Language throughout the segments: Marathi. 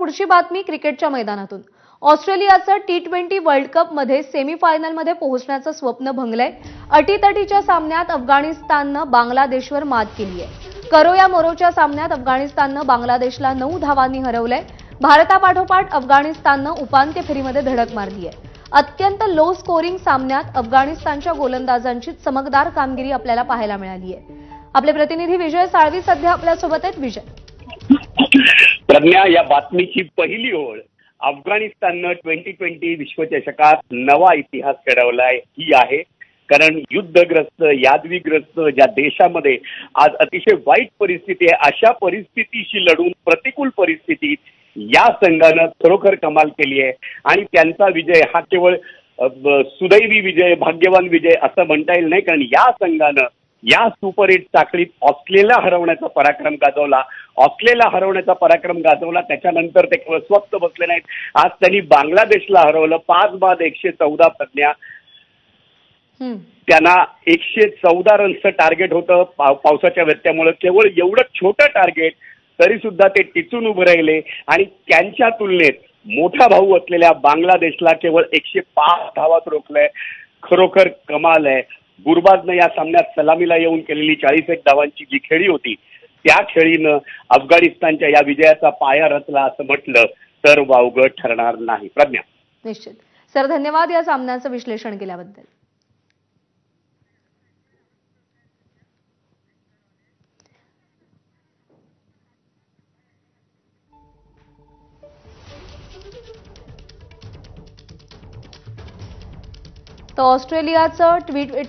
पुढची बातमी क्रिकेटच्या मैदानातून। ऑस्ट्रेलियाचं T20 वर्ल्ड कप मध्ये सेमीफायनलमध्ये पोहोचण्याचं स्वप्न भंगलंय। अटीतटीच्या सामन्यात अफगाणिस्ताननं बांगलादेशवर मात केली आहे। करो या मोरोच्या सामन्यात अफगाणिस्ताननं बांगलादेशला 9 धावांनी हरवलंय। भारतापाठोपाठ अफगाणिस्ताननं उपांत्य फेरीमध्ये धडक मारली आहे। अत्यंत लो स्कोरिंग सामन्यात अफगाणिस्तानच्या गोलंदाजांची चमकदार कामगिरी आपल्याला पाहायला मिळाली आहे। आपले प्रतिनिधी विजय साळवी सध्या आपल्यासोबत आहेत। विजय, प्रज्ञा, या बातमीची पहिली ओळ अफगाणिस्ताननं 2020 विश्वचषकात नवा इतिहास घडवलाय ही आहे। कारण युद्धग्रस्त, यादवीग्रस्त ज्या देशामध्ये आज अतिशय वाईट परिस्थिती आहे, अशा परिस्थितीशी लढून प्रतिकूल परिस्थितीत या संघानं खरोखर कमाल केली आहे। आणि त्यांचा विजय हा केवळ सुदैवी विजय, भाग्यवान विजय असं म्हणता येईल नाही, कारण या संघानं या सुपर 8 साखळीत ऑस्ट्रेलियाला हरवण्याचा पराक्रम गाजवला। ऑस्ट्रेलियाला हरवण्याचा पराक्रम गाजवला त्याच्यानंतर ते केवळ स्वस्त बसले नाहीत, आज त्यांनी बांगलादेशला हरवलं 5 बाद 114। प्रज्ञा, त्यांना 114 रन्सचं टार्गेट होतं पावसाच्या व्यत्ययामुळे। केवळ एवढं छोटं टार्गेट तरी सुद्धा ते टिचून उभे राहिले आणि त्यांच्या तुलनेत मोठा भाऊ असलेल्या बांगलादेशला केवळ 105 धावात रोखलंय। खरोखर कमाल आहे। गुरबाजनं या सामन्यात सलामीला येऊन केलेली 41 धावांची जी खेळी होती त्या खेळीनं अफगाणिस्तानच्या या विजयाचा पाया रचला असं म्हटलं तर वावगं ठरणार नाही। प्रज्ञा, निश्चित सर, धन्यवाद या सामन्याचं विश्लेषण केल्याबद्दल। तर ऑस्ट्रेलियाचं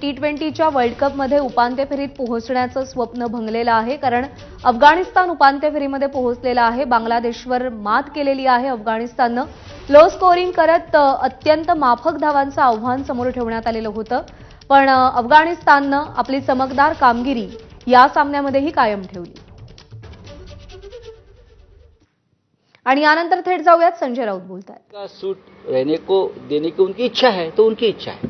T20च्या वर्ल्ड कपमध्ये उपांत्य फेरीत पोहोचण्याचं स्वप्न भंगलेलं आहे। कारण अफगाणिस्तान उपांत्य फेरीमध्ये पोहोचलेला आहे। बांगलादेशवर मात केलेली आहे अफगाणिस्ताननं। लो स्कोरिंग करत अत्यंत माफक धावांचं आव्हान समोर ठेवण्यात आलेलं होतं, पण अफगाणिस्ताननं आपली चमकदार कामगिरी या सामन्यामध्येही कायम ठेवली। आणि यानंतर थेट जाऊयात संजय राऊत बोलतायत। सूट रहने को देने की उनकी इच्छा है तो उनकी इच्छा है।